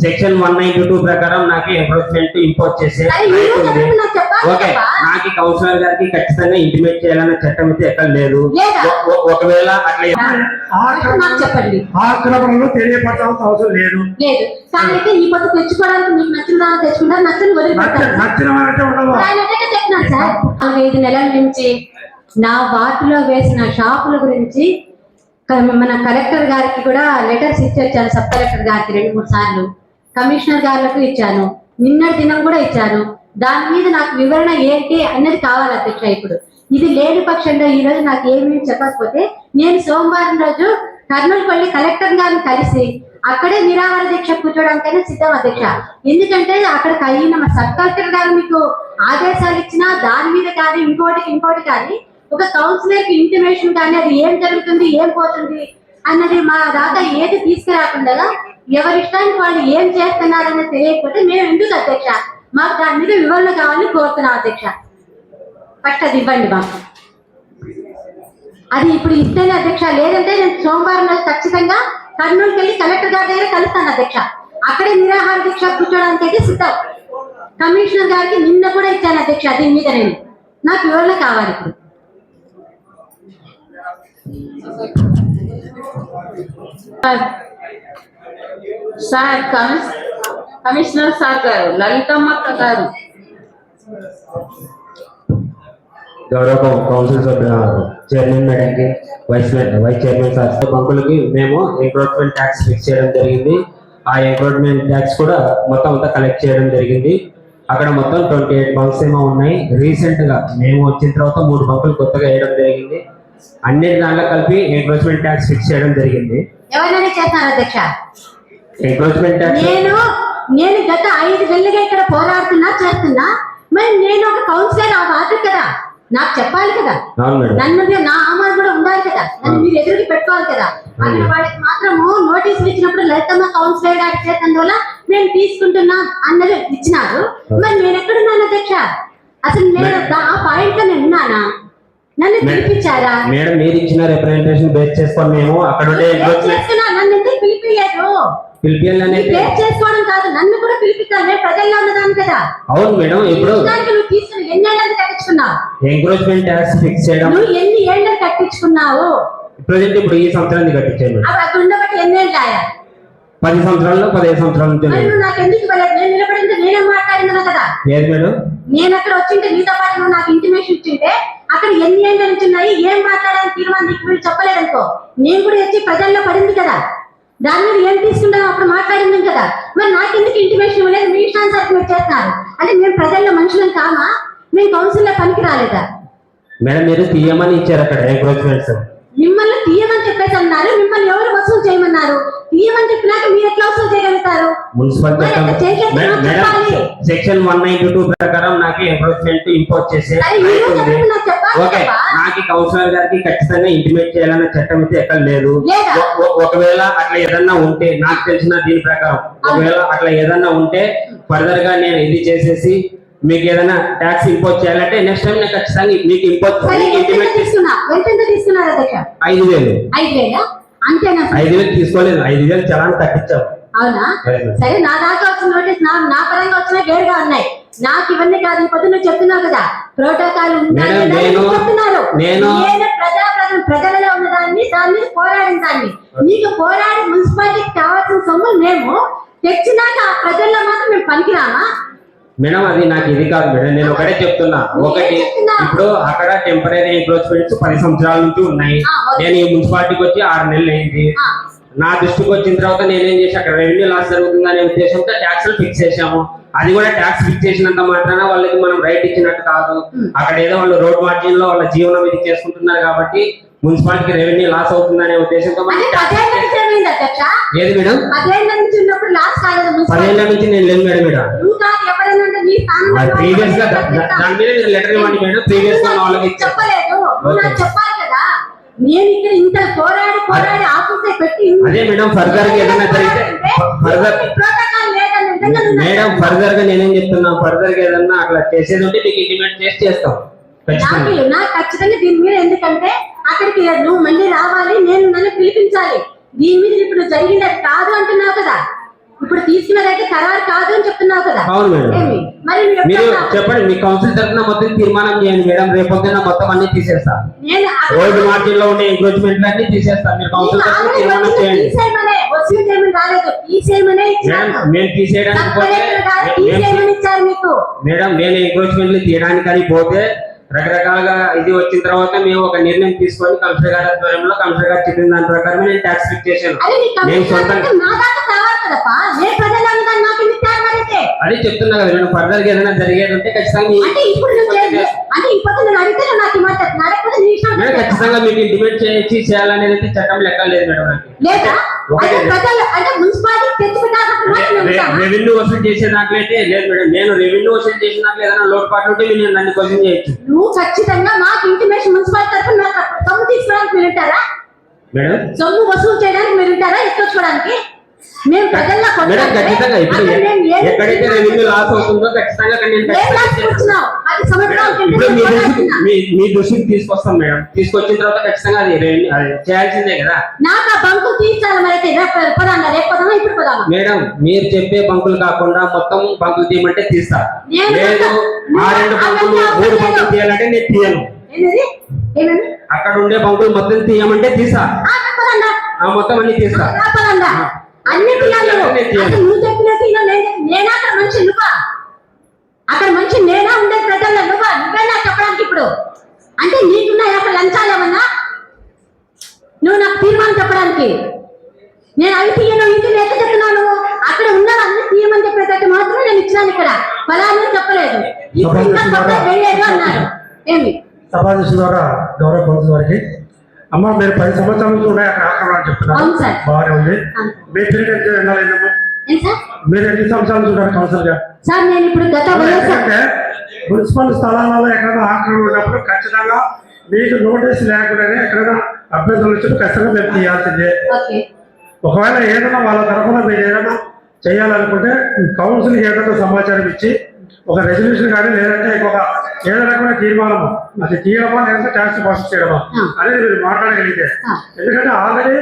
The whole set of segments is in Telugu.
సెక్షన్ 192 ప్రకారం నాకు ఎంక్రోచ్మెంట్ ఇంపోజ్ చేసే ఓకే, నాకు కౌన్సిలర్ గారికి ఖచ్చితంగా ఇంటిమేట్ చేయాలన్న చట్టం అయితే ఎక్కడ లేదు. ఒకవేళ అట్లా చెప్పండి, ఆక్రమణలో తెలియపరచాల్సిన అవసరం లేదు. లేదు కానీ ఈ పొద్దు తెచ్చుకోవడానికి మీకు నచ్చిన తెచ్చుకుంటారు, నచ్చని వదిలిపెట్టారు. చెప్తున్నాను సార్, 5 నెలల నుంచి నా వార్డులో వేసిన షాపుల గురించి మన కలెక్టర్ గారికి కూడా లెటర్స్ ఇచ్చాను. సబ్ కలెక్టర్ గారికి 2-3 సార్లు, కమిషనర్ గారికి ఇచ్చాను, నిన్నటి దినం కూడా ఇచ్చాను. దాని మీద నాకు వివరణ ఏంటి అన్నది కావాలి అధ్యక్ష. ఇప్పుడు ఇది లేని పక్షంలో ఈ రోజు నాకు ఏమీ చెప్పకపోతే నేను సోమవారం రోజు కర్నూలుకి వెళ్ళి కలెక్టర్ గారిని కలిసి అక్కడే నిరాహార దీక్ష కూర్చోవడానికైనా సిద్ధం అధ్యక్ష. ఎందుకంటే అక్కడికి అయిన సబ్ కలెక్టర్ గారు మీకు ఆదేశాలు ఇచ్చినా దాని మీద కానీ ఇంకోటి కానీ ఒక కౌన్సిలర్ కి ఇంటిమేషన్ కానీ అది ఏం జరుగుతుంది ఏం పోతుంది అన్నది మా దాకా ఏది తీసుకురాకుండా ఎవరిష్టానికి వాళ్ళు ఏం చేస్తున్నారని తెలియకపోతే మేము ఎందుకు అధ్యక్ష, మాకు దాని మీద వివరణ కావాలని కోరుతున్నాం అధ్యక్ష. ఫస్ట్ అది ఇవ్వండి మాకు, అది ఇప్పుడు ఇస్తేనే అధ్యక్ష. లేదంటే నేను సోమవారం రోజు ఖచ్చితంగా కర్నూలుకి వెళ్ళి కలెక్టర్ గారి దగ్గర కలుస్తాను అధ్యక్ష. అక్కడే నిరాహార దీక్ష కూర్చోడానికి అయితే సిద్ధం. కమిషనర్ గారికి నిన్న కూడా ఇచ్చాను అధ్యక్ష. దీని మీద నేను నాకు వివరణ కావాలి ఇప్పుడు. సార్ కమిషనర్ సార్ గారు, లలితమ్మ గారు, గౌరవ కౌన్సిల్ సభ్యుల చైర్మన్ మేడంకి, వైస్ చైర్మన్ సార్ బంకులకి మేము ఎంక్రోచ్మెంట్ ట్యాక్స్ ఫిక్స్ చేయడం జరిగింది. ఆ ఎంక్రోచ్మెంట్ ట్యాక్స్ కూడా మొత్తం అంతా కలెక్ట్ చేయడం జరిగింది. అక్కడ మొత్తం 28 బంక్స్ ఏమో ఉన్నాయి. రీసెంట్ గా మేము వచ్చిన తర్వాత 3 బంకులు కొత్తగా వేయడం జరిగింది. అన్ని దాంట్లో కలిపి ఎంక్రోచ్మెంట్ ట్యాక్స్ ఫిక్స్ చేయడం జరిగింది. ఎవరైనా చేస్తున్నారు అధ్యక్ష? ఎంక్రోచ్మెంట్ ట్యాక్స్ నేను గత 5 నెలలుగా ఇక్కడ పోరాడుతున్నా చేస్తున్నా. మరి నేను ఒక కౌన్సిలర్ అవ్వాలి కదా, నాకు చెప్పాలి కదా, నన్ను నా ఆమోదం కూడా ఉండాలి కదా, నన్ను మీరు ఎదురుకి పెట్టుకోవాలి కదా. అక్కడ వాళ్ళకి మాత్రము నోటీసులు ఇచ్చినప్పుడు లలితమ్మ కౌన్సిలర్ గారి చేతందువల్ల నేను తీసుకుంటున్నా అన్నది ఇచ్చినారు. మరి నేను ఎక్కడున్నాను అధ్యక్ష? అసలు నేను ఆ పాయింట్ లో నేను ఉన్నానా? నన్ను పిలిపించారా? మేడం మీరు ఇచ్చిన రిప్రజెంటేషన్ బేస్ చేసుకొని మేము అక్కడ నన్ను ఎందుకు పిలిపియలేదు? బేస్ చేసుకోవడం కాదు, నన్ను కూడా పిలిపించాలి. నేను ప్రజల్లో ఉన్నదాన్ని కదా. అవును మేడం, ఇప్పుడు నువ్వు తీసుకుని ఎన్ని ఏళ్ళని కట్టించుకున్నావు? ఎంక్రోచ్మెంట్ ట్యాక్స్ ఫిక్స్ చేయడం నువ్వు ఎన్ని ఏళ్ళని కట్టించుకున్నావు? ప్రజెంట్ ఇప్పుడు ఈ సంవత్సరానికి కట్టించాను. అవి ఉండబట్టి ఎన్ని ఏళ్ళు ఆయా? 10 సంవత్సరాల్లో 15 సంవత్సరాల నుంచి. నాకు ఎందుకు నేను నిలబడింది నేనేం మాట్లాడినా కదా. ఏది మేడం? నేను అక్కడ వచ్చింటే నీతో పాటు నువ్వు నాకు ఇంటిమేషన్ ఇచ్చింటే అక్కడ ఎన్ని ఏళ్ళ నుంచి ఉన్నాయి, ఏం మాట్లాడాలని తీర్మానం నీకు మీరు చెప్పలేదనుకో, నేను కూడా వచ్చి ప్రజల్లో పడింది కదా, దాని మీద ఏం తీసుకుంటాం అప్పుడు మాట్లాడింది కదా. మరి నాకెందుకు ఇంటిమేషన్ ఇవ్వలేదు? మీ ఇష్టానుసారం మీరు చేస్తున్నారు అంటే మేము ప్రజల్లో మనుషులను కామా? మేము కౌన్సిల్లో పనికి రాలేదా? మేడం మీరు తీయమని ఇచ్చారు అక్కడ ఎంక్రోచ్మెంట్స్. మిమ్మల్ని తీయమని చెప్పేసి అన్నారు. మిమ్మల్ని ఎవరు వసూలు చేయమన్నారు? తీయమని చెప్పినాక మీరు ఎట్లా వసూలు చేయగలుగుతారు? మున్సిపల్ సెక్షన్ 192 ప్రకారం నాకు ఎంక్రోచ్మెంట్ ఇంపోజ్ చేసే ఓకే, నాకు కౌన్సిలర్ గారికి ఖచ్చితంగా ఇంటిమేట్ చేయాలన్న చట్టం అయితే ఎక్కడ లేదు. ఒకవేళ అట్లా ఏదన్నా ఉంటే నాకు తెలిసిన దీని ప్రకారం ఒకవేళ అట్లా ఏదన్నా ఉంటే ఫర్దర్ గా నేను ఇది చేసేసి మీకు ఏదైనా ట్యాక్స్ ఇంపోజ్ చేయాలంటే నెక్స్ట్ టైం నేను ఖచ్చితంగా మీకు ఇంపోజ్ ఇంటిమేట్ తీసుకున్నారు. 5,000 తీసుకోలేదు. 5,000 చలాన్ కట్టించావు. అవునా? సరే, నా దాకా వచ్చిన నోటీస్ నా పరంగా వచ్చిన వేరుగా ఉన్నాయి. నాకు ఇవన్నీ కాదు. ఈ పొద్దు నువ్వు చెప్తున్నావు కదా ప్రోటోకాల్ చెప్తున్నారు. నేను ప్రజలలో ఉన్నదాన్ని దాని మీద పోరాడిన దాన్ని నీకు పోరాడి మున్సిపాలిటీకి కావాల్సిన సొమ్ము మేము తెచ్చినాక ఆ ప్రజల్లో మాత్రం మేము పనికిరామా? మేడం అది నాకు ఇది కాదు మేడం, నేను ఒకటే చెప్తున్నా. ఒకటి ఇప్పుడు అక్కడ టెంపరీ ఎంక్రోచ్మెంట్స్ 10 సంవత్సరాల నుంచి ఉన్నాయి. నేను ఈ మున్సిపాలిటీకి వచ్చి 6 నెలలు అయింది. నా దృష్టికి వచ్చిన తర్వాత నేనేం చేసి అక్కడ రెవెన్యూ లాస్ జరుగుతుందనే ఉద్దేశంతో ట్యాక్స్లు ఫిక్స్ చేసాము. అది కూడా ట్యాక్స్ ఫిక్స్ చేసినంత మాత్రాన వాళ్ళకి మనం రైట్ ఇచ్చినట్టు కాదు. అక్కడ ఏదో వాళ్ళు రోడ్ మార్జిన్ లో వాళ్ళ జీవనం ఇది చేసుకుంటున్నారు కాబట్టి మున్సిపాలిటీకి రెవెన్యూ లాస్ అవుతుందనే ఉద్దేశంతో ఏది మేడం 10 ఏళ్ల నుంచి నేను లేదు మేడం. ప్రీవియస్ గా దాని మీద మీరు లెటర్ ఇవ్వండి మేడం. ప్రీవియస్ గా వాళ్ళకి చెప్పలేదు, చెప్పాలి కదా. నేను ఇక్కడ ఇంత పోరాడి ఆఫీసే పెట్టి అదే మేడం ఫర్దర్ గా ఏదైనా జరిగితే మేడం ఫర్దర్ గా నేనేం చెప్తున్నా, ఫర్దర్ గా ఏదన్నా అట్లా చేసేది ఉంటే మీకు ఇంటిమేట్ చేసి చేస్తాం నాకు ఖచ్చితంగా. దీని మీద ఎందుకంటే అక్కడికి నువ్వు మళ్ళీ రావాలి, నన్ను పిలిపించాలి. దీని మీద ఇప్పుడు జరిగింది కాదు అంటున్నావు కదా. ఇప్పుడు తీసుకున్నదైతే ఖరారు కాదు అని చెప్తున్నావు కదా. అవును మేడం. ఏమి? మరి మీరు మీరు ఎప్పుడన్నా- చెప్పండి, మీ కౌన్సిల్ తరఫున మొత్తం తీర్మానం చేయండి మేడం. రేపొద్దున మొత్తం అన్ని తీసేస్తా, నేను అక్కడ- రోడ్డు మార్జిన్ లో ఉండే ఎంక్రోచ్మెంట్ అన్ని తీసేస్తా. మీరు కౌన్సిల్ నేను తరఫున ఆల్రెడీ తీర్మానం వచ్చింది చేయండి తీసేయమనే, వసూలు చేయమని రాలేదు, తీసేయమనే ఇచ్చాను. మేడం. మేము తీసేయడానికి సబ్ పోతే కలెక్టర్ గారు తీసేయమని ఇచ్చారు మీకు. మేడం, నేను ఎంక్రోచ్మెంట్లు తీయడానికి అని పోతే రకరకాలుగా ఇది వచ్చిన తర్వాత మేము ఒక నిర్ణయం తీసుకొని కమిషనర్ గారి ఆధ్వర్యంలో కమిషనర్ గారు చెప్పిన దాని ప్రకారం నేను ట్యాక్స్ ఫిక్స్ చేశాను. అదే నీ నేను కమిషన్ సొంతంగా నా దాకా కావాలి కదప్పా. ఏ ప్రజలు అనుదాన్ని నాకు ఎందుకు ఇచ్చారు మరి అయితే? అదే చెప్తున్నా కదా మేడం. ఫర్దర్ గా ఏదైనా జరిగేది ఉంటే ఖచ్చితంగా అంటే ఇప్పుడు నువ్వు అంటే ఇప్పుడు నేను అడిగితే నువ్వు నాకు ఇవ్వట్లేదు, అడగకపోతే నీ ఇష్టం. మేడం ఖచ్చితంగా మీకు ఇంటిమేట్ చేసి చేయాలనేది అయితే చట్టం లెక్క లేదు మేడం. నాకు లేదా అంటే ప్రజలు అంటే మున్సిపాలిటీ తెచ్చిపెట్టాల్సిన మాట నేను ఉంటాను. రెవెన్యూ వసూలు చేసే దాంట్లో అయితే లేదు మేడం. నేను రెవెన్యూ వసూలు చేసిన దాంట్లో ఏదైనా లోటుపాట్లు ఉంటే మీరు నన్ను క్వశ్చన్ చేయొచ్చు నువ్వు ఖచ్చితంగా మాకు ఇంటిమేషన్ మున్సిపాలిటీ తరఫున నాకు సొమ్ము తీసుకోవడానికి మీరు ఉంటారా? మేడం. సొమ్ము వసూలు చేయడానికి మీరు ఉంటారా? ఎత్తుకోవడానికి మేము ప్రజల్లో మేడం ఖచ్చితంగా ఇప్పుడు ఎక్కడైతే రెవెన్యూ లాస్ అవుతుందో ఖచ్చితంగా అక్కడ నేను ఖచ్చితంగా చేస్తాను. ఇప్పుడు మీ దృష్టికి తీసుకొస్తాం మేడం. తీసుకొచ్చిన తర్వాత ఖచ్చితంగా అది చేయాల్సిందే కదా. నాకు ఆ బంకు తీర్చాలి మరి అయితే పదాంగా లేకపోతే ఇప్పుడు పదామా? మేడం మీరు చెప్పే బంకులు కాకుండా మొత్తం బంకులు తీయమంటే తీస్తా. లేదు ఆ 2 బంకులు 3 బంకులు తీయాలంటే నేను తీయను. ఏంటది? ఏమేమి? అక్కడ ఉండే బంకులు మొత్తం తీయమంటే తీసా. పదండా మొత్తం అన్ని తీస్తా. పదండా అన్ని పిల్లలు నువ్వు చెప్పినట్టు నేనా అక్కడ మంచి నువ్వా? అక్కడ మంచి నేనా ఉండే ప్రజల్లో నువ్వేనా చెప్పడానికి ఇప్పుడు? అంటే నీకున్నాయి అక్కడ లంచాలు ఏమన్నా? నువ్వు నాకు తీర్మానం చెప్పడానికి నేను అవి తీయను ఇది ఎట్లా చెప్తున్నాను? అక్కడ ఉన్నవన్నీ తీయమని చెప్పేటట్టు మాత్రమే నేను ఇచ్చినాను. ఇక్కడ ఫలాన్ని చెప్పలేదు. ఇప్పుడు ఇంకా కొత్త వేయలేదు అన్నారు. ఏమి? సభాధ్యక్షుల ద్వారా గౌరవ కౌన్సిల్ వారికి అమ్మ మీరు 10 సంవత్సరాల నుంచి ఉన్నాయి అక్కడ ఆక్రమణ అవును చెప్తున్నారు. సార్. బాగానే ఉంది. అవును. మీ పీరియడ్ ఎంత ఎండాలైందమ్మా? ఏం సార్? మీరు ఎన్ని సంవత్సరాల నుంచి ఉన్నారు కౌన్సిల్ గా? సార్ నేను ఇప్పుడు గత ఎందుకంటే మున్సిపల్ స్థలాలలో ఎక్కడైనా ఆక్రమణ ఉన్నప్పుడు ఖచ్చితంగా మీకు నోటీస్ లేకుండానే ఎక్కడైనా అభ్యర్థులు వచ్చి ఖచ్చితంగా మేము తీయాల్సిందే. ఓకే ఒకవేళ ఏదైనా వాళ్ళ తరఫున మీరు ఏదైనా చేయాలనుకుంటే కౌన్సిల్ ఏదైనా సమాచారం ఇచ్చి ఒక రెజల్యూషన్ కానీ లేదంటే ఇంకొక ఏదో రకమైన తీర్మానము అది తీయడమా లేదంటే ట్యాక్స్ పాస్ చేయడమా అనేది మీరు మాట్లాడగలిగితే, ఎందుకంటే ఆల్రెడీ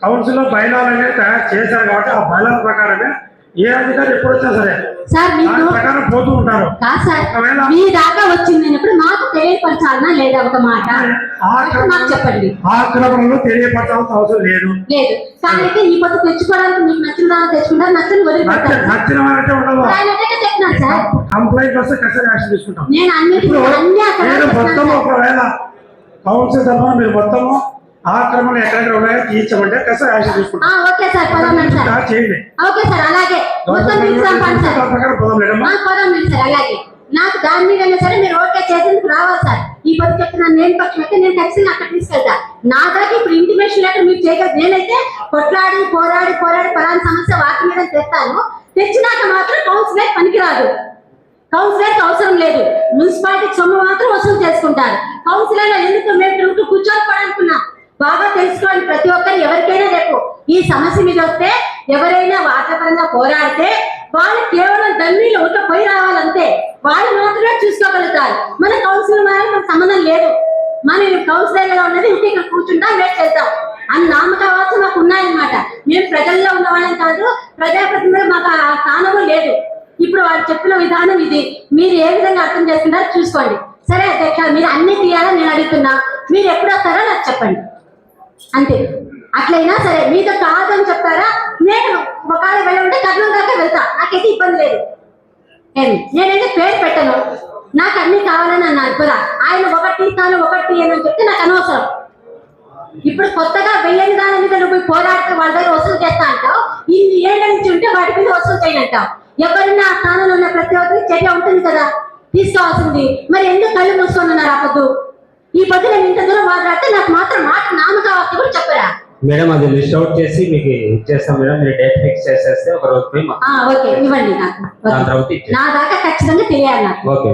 కౌన్సిల్లో బైలాలు అనేది తయారు చేశారు కాబట్టి ఆ బైలాల ప్రకారమే ఏ అధికారి ఎప్పుడు వచ్చినా సరే సార్ మీకు దాని ప్రకారం పోతూ ఉంటారు. కాదు సార్, ఒకవేళ మీ దాకా వచ్చిందన్నప్పుడు మాకు తెలియపరచాలనా లేదా? ఒక మాట మాకు చెప్పండి. ఆక్రమణలో తెలియపరచాల్సిన అవసరం లేదు. లేదు కానీ ఈ పొద్దు తెచ్చుకోవడానికి మీకు నచ్చిన దాకా తెచ్చుకుంటారు, నచ్చని వదిలిపెట్టారు. నచ్చిన వాళ్ళంటే ఉండవు. ఆయన అదే చెప్పినారు సార్. కంప్లైంట్ వస్తే ఖచ్చితంగా యాక్షన్ తీసుకుంటాం. నేను అన్నిటికీ అన్ని నేను మొత్తం ఒకవేళ కౌన్సిల్ తరఫున మీరు మొత్తము ఆక్రమణలు ఎక్కడెక్కడ ఉన్నాయో తీర్చమంటే ఖచ్చితంగా యాక్షన్ తీసుకుంటాం. ఓకే సార్ పదమండి సార్. స్టార్ట్ చేయండి. ఓకే సార్ అలాగే మొత్తం తీసుకురాం సార్. ప్రకారం పోదాం లేదమ్మా. పదమండి సార్ అలాగే. నాకు దాని మీద సరే మీరు ఓకే చేసేందుకు రావాలి సార్. ఈ పది చెప్తున్నాను నేను పక్షం అయితే నేను ఖచ్చితంగా అక్కడ తీసుకెళ్తా. నా దాకా ఇప్పుడు ఇంటిమేషన్ లెటర్ మీరు చేయగలరు. నేనైతే కొట్లాడి పోరాడి పలానా సమస్య వాటి మీద తెస్తాను. తెచ్చినాక మాత్రం కౌన్సిలర్ పనికిరాదు. కౌన్సిలర్ అవసరం లేదు. మున్సిపాలిటీకి సొమ్ము మాత్రం వసూలు చేసుకుంటారు. కౌన్సిలర్ ఎందుకు మేము కూర్చోనుకున్నా బాగా తెలుసుకోండి. ప్రతి ఒక్కరు ఎవరికైనా రేపు ఈ సమస్య మీద వస్తే ఎవరైనా వాటపరంగా పోరాడితే వాళ్ళు కేవలం దన్నీళ్ళు ఒక పోయి రావాలంతే. వాళ్ళు మాత్రమే చూసుకోగలుగుతారు. మన కౌన్సిలర్ మనకు సంబంధం లేదు. మనం కౌన్సిలర్ గా ఉన్నది ఇంటి ఇక్కడ కూర్చుంటాం, వెయిట్ చేద్దాం అని నామకావాసం మాకు ఉన్నాయన్నమాట. మేము ప్రజల్లో ఉన్న వాళ్ళం కాదు, ప్రజాప్రతినిధులు మాకు ఆ స్థానము లేదు. ఇప్పుడు వాళ్ళు చెప్పిన విధానం ఇది. మీరు ఏ విధంగా అర్థం చేసుకుంటారో చూసుకోండి. సరే అధ్యక్ష, మీరు అన్ని తీయాలని నేను అడుగుతున్నా. మీరు ఎప్పుడు వస్తారో నాకు చెప్పండి అంతే. అట్లయినా సరే మీతో కాదని చెప్తారా? నేను ఒకవేళ వెళ్ళుంటే కర్నూలు దాకా వెళ్తా, నాకైతే ఇబ్బంది లేదు. నేనైతే పేరు పెట్టను. నాకు అన్ని కావాలని అన్నారు కదా. ఆయన ఒకటి అని చెప్తే నాకు అనవసరం. ఇప్పుడు కొత్తగా వెయ్యని దాని మీద నువ్వు పోరాడితే వాళ్ళ దగ్గర వసూలు చేస్తా అంటావు. ఇన్ని ఏళ్ళ నుంచి ఉంటే వాటి మీద వసూలు చేయనంటావు. ఎవరైనా ఆ స్థానంలో ఉన్న ప్రతి ఒక్కరికి చర్య ఉంటుంది కదా, తీసుకోవాల్సింది. మరి ఎందుకు కళ్ళు మూసుకొని ఉన్నారు? ఆ పొద్దు ఈ పొద్దు నేను ఇంత దూరం మాట్లాడితే నాకు మాత్రం మాట నామకావాస్త కూడా చెప్పరా? మేడం అది లిస్ట్ అవుట్ చేసి మీకు ఇచ్చేస్తాం మేడం. మీరు డేట్ ఫిక్స్ చేసేస్తే ఒక రోజు పోయి ఓకే ఇవ్వండి నాకు. నా దాకా ఖచ్చితంగా తెలియాలి నాకు. ఓకే.